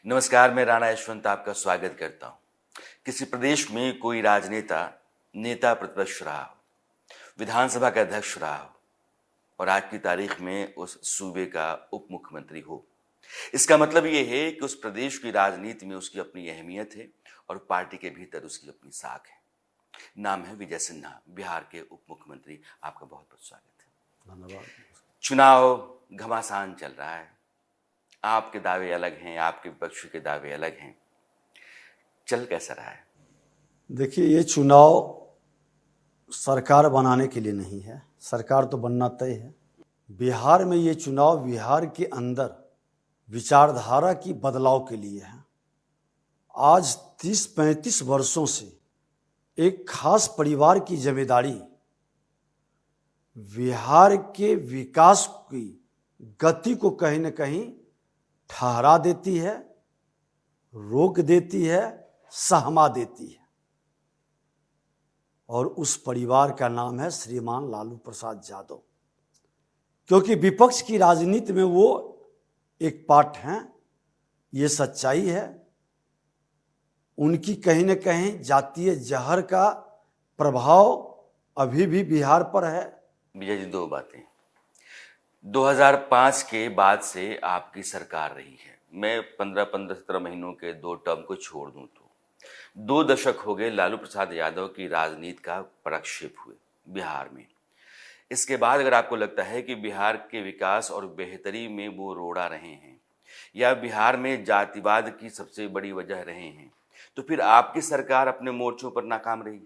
नमस्कार, मैं राणा यशवंत आपका स्वागत करता हूँ। किसी प्रदेश में कोई राजनेता नेता प्रतिपक्ष रहा हो, विधानसभा का अध्यक्ष रहा हो और आज की तारीख में उस सूबे का उप मुख्यमंत्री हो। इसका मतलब ये है कि उस प्रदेश की राजनीति में उसकी अपनी अहमियत है और पार्टी के भीतर उसकी अपनी साख है। नाम है विजय सिन्हा, बिहार के उप मुख्यमंत्री। आपका बहुत बहुत स्वागत है। धन्यवाद। चुनाव घमासान चल रहा है, आपके दावे अलग हैं, आपके विपक्ष के दावे अलग हैं। चल कैसा रहा है? देखिए, ये चुनाव सरकार बनाने के लिए नहीं है, सरकार तो बनना तय है। बिहार में ये चुनाव बिहार के अंदर विचारधारा की बदलाव के लिए है। आज 30-35 वर्षों से एक खास परिवार की जिम्मेदारी बिहार के विकास की गति को कहीं न कहीं ठहरा देती है, रोक देती है, सहमा देती है। और उस परिवार का नाम है श्रीमान लालू प्रसाद यादव। क्योंकि विपक्ष की राजनीति में वो एक पार्ट हैं, ये सच्चाई है। उनकी कहीं न कहीं जातीय जहर का प्रभाव अभी भी बिहार पर है। विजय जी, दो बातें। 2005 के बाद से आपकी सरकार रही है। मैं 15-17 महीनों के 2 टर्म को छोड़ दूं तो 2 दशक हो गए लालू प्रसाद यादव की राजनीति का प्रक्षेप हुए बिहार में। इसके बाद अगर आपको लगता है कि बिहार के विकास और बेहतरी में वो रोड़ा रहे हैं या बिहार में जातिवाद की सबसे बड़ी वजह रहे हैं, तो फिर आपकी सरकार अपने मोर्चों पर नाकाम रही।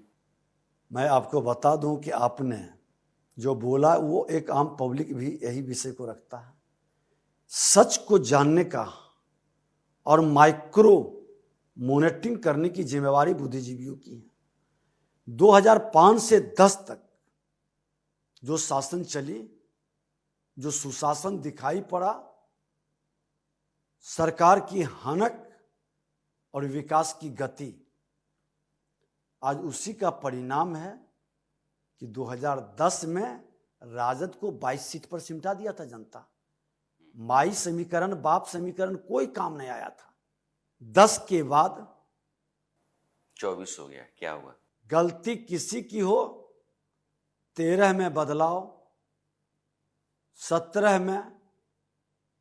मैं आपको बता दूं कि आपने जो बोला वो एक आम पब्लिक भी यही विषय को रखता है। सच को जानने का और माइक्रो मॉनिटरिंग करने की जिम्मेवारी बुद्धिजीवियों की है। 2005 से 10 तक जो शासन चली, जो सुशासन दिखाई पड़ा, सरकार की हनक और विकास की गति, आज उसी का परिणाम है कि 2010 में राजद को 22 सीट पर सिमटा दिया था जनता। माई समीकरण, बाप समीकरण कोई काम नहीं आया था। 10 के बाद 24 हो गया, क्या हुआ? गलती किसी की हो, 13 में बदलाव, 17 में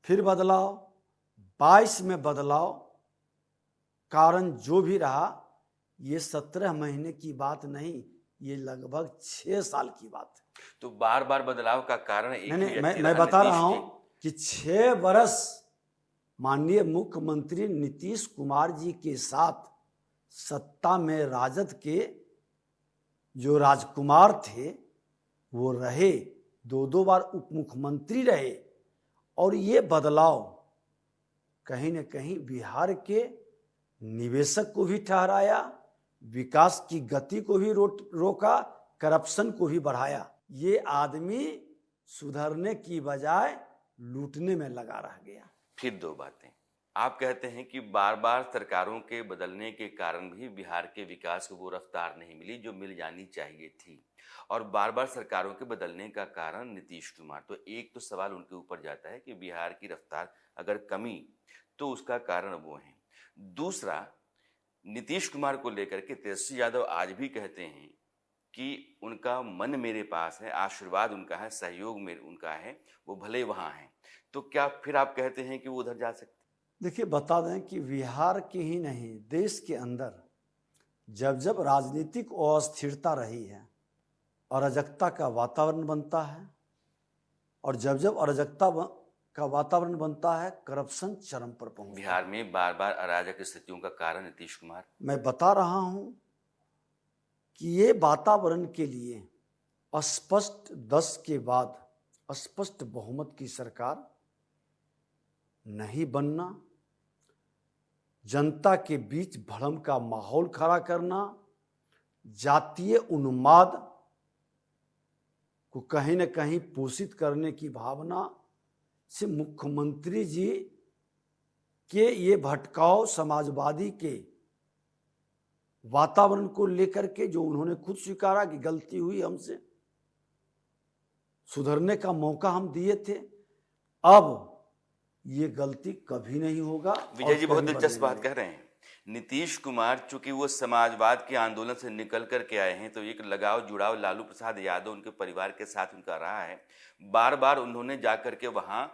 फिर बदलाव, 22 में बदलाव। कारण जो भी रहा, ये 17 महीने की बात नहीं, ये लगभग 6 साल की बात है। तो बार बार बदलाव का कारण एक नहीं, मैं बता रहा हूं कि 6 वर्ष माननीय मुख्यमंत्री नीतीश कुमार जी के साथ सत्ता में राजद के जो राजकुमार थे वो रहे, 2 बार उप मुख्यमंत्री रहे। और ये बदलाव कहीं न कहीं बिहार के निवेशक को भी ठहराया, विकास की गति को भी रोका, करप्शन को भी बढ़ाया। ये आदमी सुधरने की बजाय लूटने में लगा रह गया। फिर 2 बातें। आप कहते हैं कि बार बार सरकारों के बदलने के कारण भी बिहार के विकास को वो रफ्तार नहीं मिली जो मिल जानी चाहिए थी, और बार बार सरकारों के बदलने का कारण नीतीश कुमार। तो एक तो सवाल उनके ऊपर जाता है कि बिहार की रफ्तार अगर कमी तो उसका कारण वो है। दूसरा, नीतीश कुमार को लेकर के तेजस्वी यादव आज भी कहते हैं कि उनका मन मेरे पास है, आशीर्वाद उनका है, सहयोग मेरे उनका है, वो भले वहाँ हैं। तो क्या फिर आप कहते हैं कि वो उधर जा सकते? देखिए, बता दें कि बिहार के ही नहीं, देश के अंदर जब जब राजनीतिक अस्थिरता रही है, अराजकता का वातावरण बनता है, और जब जब अराजकता का वातावरण बनता है, करप्शन चरम पर पहुंचता है। बिहार में बार बार अराजक स्थितियों का कारण नीतीश कुमार। मैं बता रहा हूं कि ये वातावरण के लिए स्पष्ट 10 के बाद स्पष्ट बहुमत की सरकार नहीं बनना, जनता के बीच भ्रम का माहौल खड़ा करना, जातीय उन्माद को कहीं न कहीं पोषित करने की भावना से मुख्यमंत्री जी के ये भटकाव समाजवादी के वातावरण को लेकर के, जो उन्होंने खुद स्वीकारा कि गलती हुई हमसे, सुधरने का मौका हम दिए थे। अब ये गलती कभी नहीं होगा। विजय जी बहुत कभी दिलचस्प बात बदलेंगे। कह रहे हैं। नीतीश कुमार चूंकि वो समाजवाद के आंदोलन से निकल करके आए हैं, तो एक लगाव जुड़ाव लालू प्रसाद यादव उनके परिवार के साथ उनका रहा है। बार बार उन्होंने जा करके वहां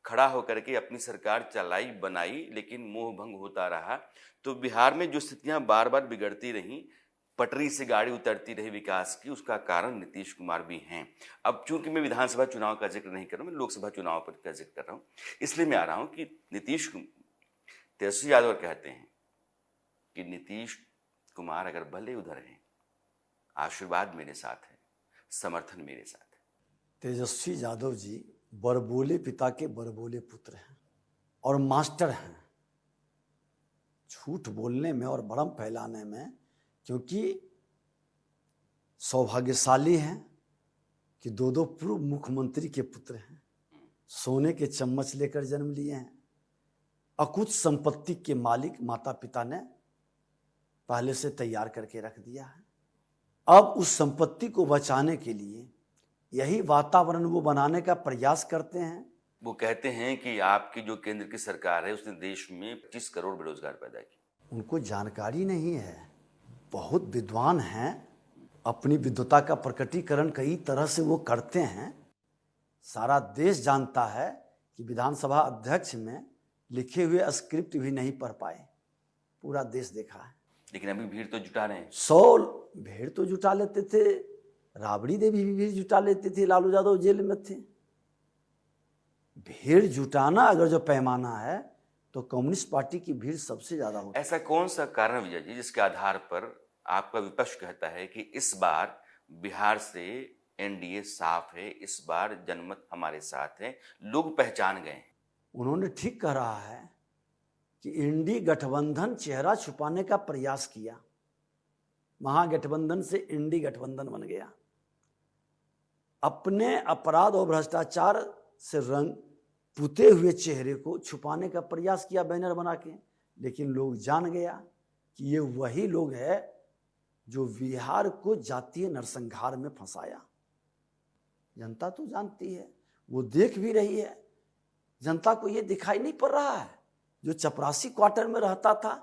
खड़ा होकर के अपनी सरकार चलाई बनाई, लेकिन मोह भंग होता रहा। तो बिहार में जो स्थितियां बार बार बिगड़ती रहीं, पटरी से गाड़ी उतरती रही विकास की, उसका कारण नीतीश कुमार भी हैं। अब चूंकि मैं विधानसभा चुनाव का जिक्र नहीं कर रहा हूं, मैं लोकसभा चुनाव पर का जिक्र कर रहा हूं, इसलिए मैं आ रहा हूं कि तेजस्वी यादव कहते हैं कि नीतीश कुमार अगर भले उधर हैं, आशीर्वाद मेरे साथ है, समर्थन मेरे साथ है। तेजस्वी यादव जी बड़बोले पिता के बड़बोले पुत्र हैं और मास्टर हैं झूठ बोलने में और भ्रम फैलाने में, क्योंकि सौभाग्यशाली हैं कि दो पूर्व मुख्यमंत्री के पुत्र हैं, सोने के चम्मच लेकर जन्म लिए हैं, अकुत संपत्ति के मालिक माता पिता ने पहले से तैयार करके रख दिया है। अब उस संपत्ति को बचाने के लिए यही वातावरण वो बनाने का प्रयास करते हैं। वो कहते हैं कि आपकी जो केंद्र की सरकार है उसने देश में 25 करोड़ बेरोजगार पैदा किए। उनको जानकारी नहीं है, बहुत विद्वान हैं, अपनी विद्वता का प्रकटीकरण कई तरह से वो करते हैं। सारा देश जानता है कि विधानसभा अध्यक्ष में लिखे हुए स्क्रिप्ट भी नहीं पढ़ पाए, पूरा देश देखा है। लेकिन अभी भीड़ तो जुटा रहे हैं। 100 भीड़ तो जुटा लेते थे, राबड़ी देवी भी भीड़ जुटा लेते थे, लालू यादव जेल में थे। भीड़ जुटाना अगर जो पैमाना है तो कम्युनिस्ट पार्टी की भीड़ सबसे ज्यादा होती है। ऐसा कौन सा कारण विजय जी जिसके आधार पर आपका विपक्ष कहता है कि इस बार बिहार से एनडीए साफ है, इस बार जनमत हमारे साथ है, लोग पहचान गए? उन्होंने ठीक कह रहा है कि इंडी गठबंधन चेहरा छुपाने का प्रयास किया, महागठबंधन से इंडी गठबंधन बन गया। अपने अपराध और भ्रष्टाचार से रंग पुते हुए चेहरे को छुपाने का प्रयास किया बैनर बना के, लेकिन लोग जान गया कि ये वही लोग है जो बिहार को जातीय नरसंहार में फंसाया। जनता तो जानती है, वो देख भी रही है। जनता को ये दिखाई नहीं पड़ रहा है जो चपरासी क्वार्टर में रहता था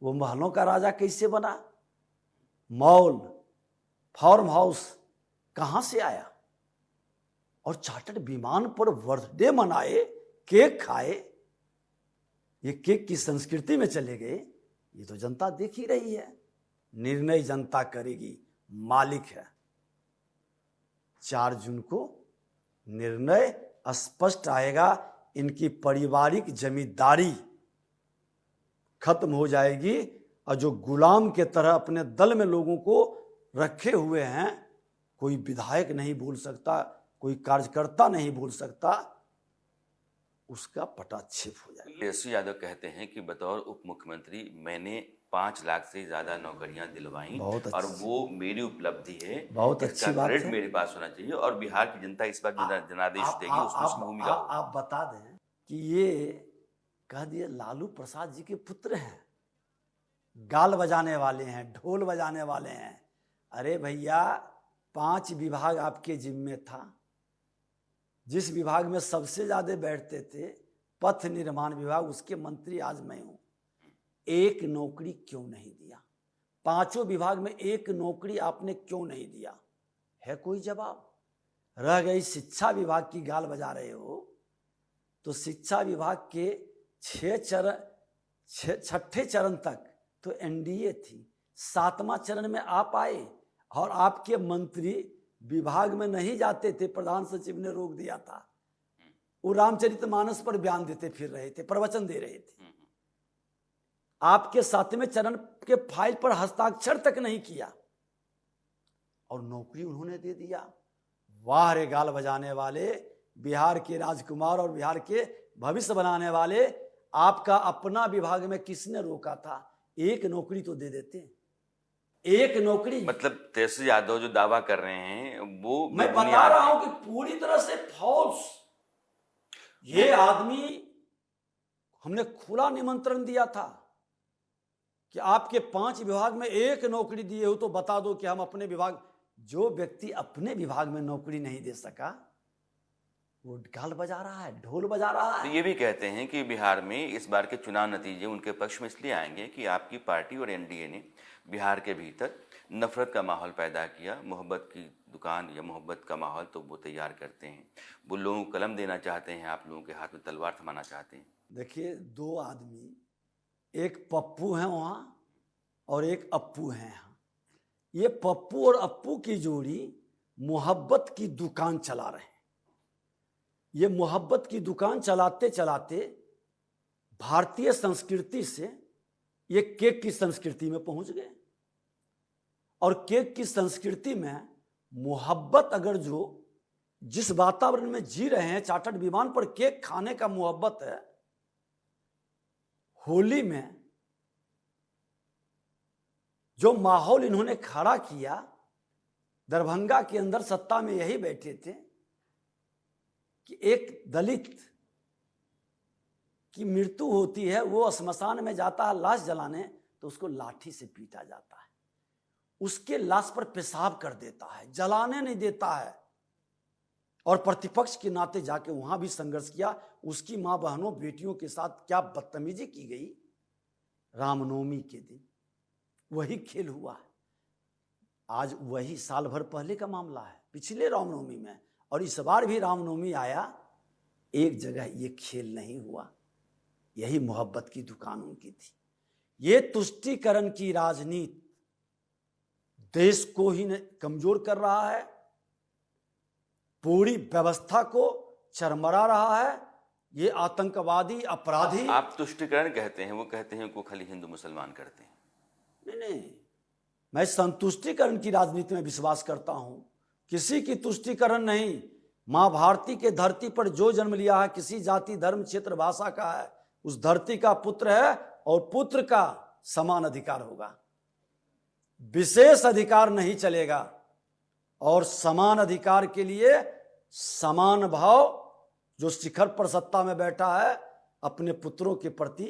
वो महलों का राजा कैसे बना, मॉल फार्म हाउस कहां से आया, और चार्टर्ड विमान पर बर्थडे मनाए, केक खाए, ये केक की संस्कृति में चले गए। ये तो जनता देख ही रही है। निर्णय जनता करेगी, मालिक है। 4 जून को निर्णय स्पष्ट आएगा। इनकी पारिवारिक जमींदारी खत्म हो जाएगी और जो गुलाम के तरह अपने दल में लोगों को रखे हुए हैं, कोई विधायक नहीं बोल सकता, कोई कार्यकर्ता नहीं बोल सकता, उसका पटाक्षेप हो जाएगा। तेजस्वी यादव कहते हैं कि बतौर उप मुख्यमंत्री मैंने 5 लाख से ज्यादा नौकरियां दिलवाई और वो मेरी उपलब्धि है, बहुत अच्छी बात है। मेरे पास होना चाहिए और बिहार की जनता इस बार जनादेश देगी, उसमें भूमिका। आप बता दें कि ये कह दिए लालू प्रसाद जी के पुत्र हैं, गाल बजाने वाले हैं, ढोल बजाने वाले हैं। अरे भैया, 5 विभाग आपके जिम्मे था। जिस विभाग में सबसे ज्यादा बैठते थे, पथ निर्माण विभाग, उसके मंत्री आज मैं हूं। एक नौकरी क्यों नहीं दिया? 5 विभाग में एक नौकरी आपने क्यों नहीं दिया? है कोई जवाब? रह गई शिक्षा विभाग की गाल बजा रहे हो, तो शिक्षा विभाग के 6 चरण तक तो एनडीए थी, 7वां चरण में आप आए और आपके मंत्री विभाग में नहीं जाते थे। प्रधान सचिव ने रोक दिया था। वो रामचरितमानस पर बयान देते फिर रहे थे, प्रवचन दे रहे थे। आपके 7वें चरण के फाइल पर हस्ताक्षर तक नहीं किया और नौकरी उन्होंने दे दिया। वाह रे गाल बजाने वाले, बिहार के राजकुमार और बिहार के भविष्य बनाने वाले, आपका अपना विभाग में किसने रोका था? एक नौकरी तो दे देते, एक नौकरी। मतलब तेजस्वी यादव जो दावा कर रहे हैं वो मैं बता रहा हूं कि पूरी तरह से फॉल्स। ये आदमी, हमने खुला निमंत्रण दिया था कि आपके 5 विभाग में एक नौकरी दिए हो तो बता दो कि हम अपने विभाग। जो व्यक्ति अपने विभाग में नौकरी नहीं दे सका वो ढोल बजा रहा है, ढोल बजा रहा तो है। ये भी कहते हैं कि बिहार में इस बार के चुनाव नतीजे उनके पक्ष में इसलिए आएंगे कि आपकी पार्टी और एनडीए ने बिहार के भीतर नफरत का माहौल पैदा किया। मोहब्बत की दुकान या मोहब्बत का माहौल तो वो तैयार करते हैं, वो लोगों को कलम देना चाहते हैं, आप लोगों के हाथ में तलवार थमाना चाहते हैं। देखिए, दो आदमी, एक पप्पू है वहाँ और एक अप्पू है यहाँ। ये पप्पू और अप्पू की जोड़ी मोहब्बत की दुकान चला रहे हैं। ये मोहब्बत की दुकान चलाते चलाते भारतीय संस्कृति से ये केक की संस्कृति में पहुंच गए। और केक की संस्कृति में मोहब्बत, अगर जो जिस वातावरण में जी रहे हैं, चार्टर्ड विमान पर केक खाने का मोहब्बत है, होली में जो माहौल इन्होंने खड़ा किया, दरभंगा के अंदर सत्ता में यही बैठे थे कि एक दलित की मृत्यु होती है, वो श्मशान में जाता है लाश जलाने, तो उसको लाठी से पीटा जाता है, उसके लाश पर पेशाब कर देता है, जलाने नहीं देता है। और प्रतिपक्ष के नाते जाके वहां भी संघर्ष किया। उसकी मां बहनों बेटियों के साथ क्या बदतमीजी की गई। रामनवमी के दिन वही खेल हुआ है। आज वही साल भर पहले का मामला है, पिछले रामनवमी में, और इस बार भी रामनवमी आया, एक जगह ये खेल नहीं हुआ। यही मोहब्बत की दुकान उनकी थी। ये तुष्टीकरण की राजनीति देश को ही कमजोर कर रहा है, पूरी व्यवस्था को चरमरा रहा है। ये आतंकवादी अपराधी। आप तुष्टीकरण कहते हैं, वो कहते हैं को खाली हिंदू मुसलमान करते हैं। नहीं, मैं संतुष्टिकरण की राजनीति में विश्वास करता हूं, किसी की तुष्टिकरण नहीं। मां भारती के धरती पर जो जन्म लिया है, किसी जाति धर्म क्षेत्र भाषा का है, उस धरती का पुत्र है और पुत्र का समान अधिकार होगा। विशेष अधिकार नहीं चलेगा। और समान अधिकार के लिए समान भाव, जो शिखर पर सत्ता में बैठा है, अपने पुत्रों के प्रति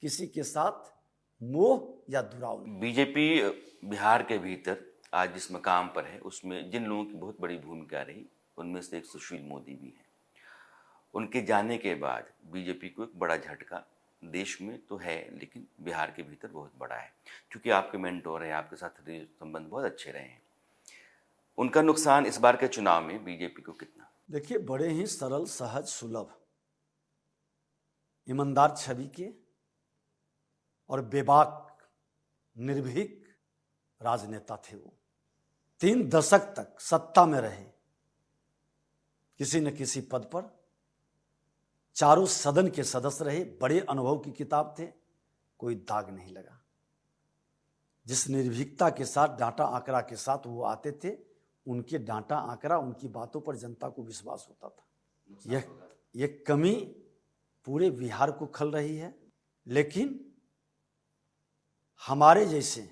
किसी के साथ मोह या दुराव नहीं। बीजेपी बिहार के भीतर आज जिस मकाम पर है, उसमें जिन लोगों की बहुत बड़ी भूमिका रही, उनमें से एक सुशील मोदी भी है। उनके जाने के बाद बीजेपी को एक बड़ा झटका देश में तो है, लेकिन बिहार के भीतर बहुत बड़ा है। क्योंकि आपके मेंटोर हैं, आपके साथ संबंध बहुत अच्छे रहे हैं। उनका नुकसान इस बार के चुनाव में बीजेपी को कितना? देखिए, बड़े ही सरल, सहज, सुलभ, ईमानदार छवि के और बेबाक, निर्भीक राजनेता थे वो। 3 दशक तक सत्ता में रहे, किसी न किसी पद पर, चारों सदन के सदस्य रहे, बड़े अनुभव की किताब थे, कोई दाग नहीं लगा। जिस निर्भीकता के साथ, डांटा आंकड़ा के साथ वो आते थे, उनके डांटा आंकड़ा, उनकी बातों पर जनता को विश्वास होता था। यह कमी पूरे बिहार को खल रही है। लेकिन हमारे जैसे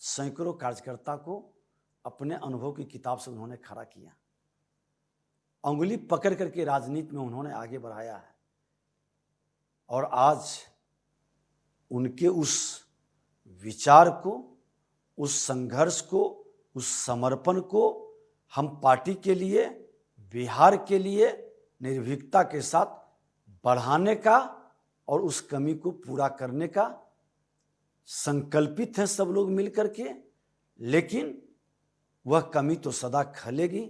सैकड़ों कार्यकर्ता को अपने अनुभव की किताब से उन्होंने खड़ा किया, अंगुली पकड़ करके राजनीति में उन्होंने आगे बढ़ाया है। और आज उनके उस विचार को, उस संघर्ष को, उस समर्पण को हम पार्टी के लिए, बिहार के लिए निर्भीकता के साथ बढ़ाने का और उस कमी को पूरा करने का संकल्पित है सब लोग मिलकर के। लेकिन वह कमी तो सदा खलेगी,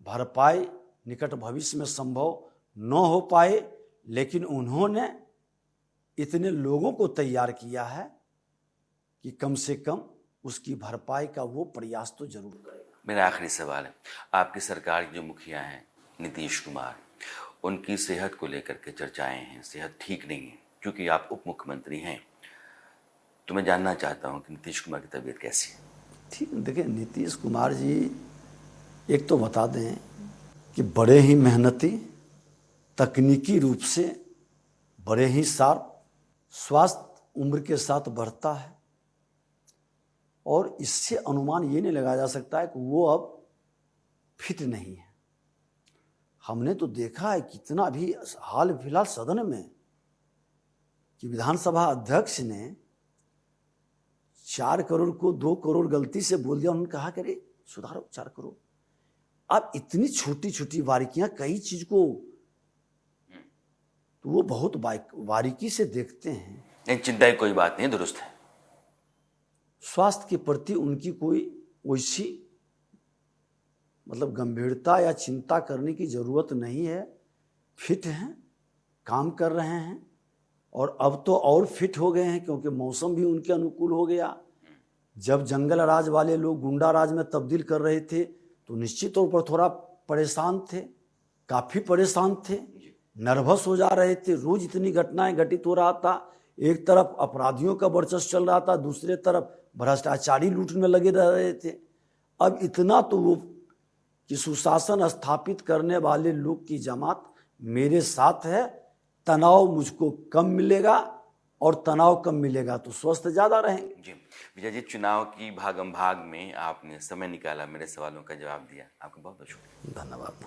भरपाई निकट भविष्य में संभव न हो पाए, लेकिन उन्होंने इतने लोगों को तैयार किया है कि कम से कम उसकी भरपाई का वो प्रयास तो जरूर करेगा। मेरा आखिरी सवाल है, आपकी सरकार के जो मुखिया हैं नीतीश कुमार, उनकी सेहत को लेकर के चर्चाएं हैं, सेहत ठीक नहीं है, क्योंकि आप उप मुख्यमंत्री हैं। तो मैं जानना चाहता हूं कि नीतीश कुमार की तबीयत कैसी है? ठीक, देखिए, नीतीश कुमार जी एक तो बता दें कि बड़े ही मेहनती, तकनीकी रूप से बड़े ही शार्प, स्वास्थ्य उम्र के साथ बढ़ता है। और इससे अनुमान ये नहीं लगाया जा सकता है कि वो अब फिट नहीं है। हमने तो देखा है कितना भी हाल फिलहाल सदन में कि विधानसभा अध्यक्ष ने 4 करोड़ को 2 करोड़ गलती से बोल दिया। उन्होंने कहा कि अरे सुधारो 4 करोड़। आप इतनी छोटी छोटी बारीकियां, कई चीज को तो वो बहुत बारीकी से देखते हैं। नहीं, चिंता की कोई बात नहीं, दुरुस्त है। स्वास्थ्य के प्रति उनकी कोई वैसी मतलब गंभीरता या चिंता करने की जरूरत नहीं है। फिट हैं, काम कर रहे हैं, और अब तो और फिट हो गए हैं क्योंकि मौसम भी उनके अनुकूल हो गया। जब जंगल राज वाले लोग गुंडा राज में तब्दील कर रहे थे तो निश्चित तौर पर थोड़ा परेशान थे, काफी परेशान थे, नर्वस हो जा रहे थे। रोज इतनी घटनाएं घटित हो रहा था, एक तरफ अपराधियों का वर्चस्व चल रहा था, दूसरे तरफ भ्रष्टाचारी लूट में लगे रह रहे थे। अब इतना तो वो कि सुशासन स्थापित करने वाले लोग की जमात मेरे साथ है, तनाव मुझको कम मिलेगा, और तनाव कम मिलेगा तो स्वस्थ ज्यादा रहेंगे। जी विजय जी, चुनाव की भागम भाग में आपने समय निकाला, मेरे सवालों का जवाब दिया, आपका बहुत बहुत शुक्रिया। धन्यवाद।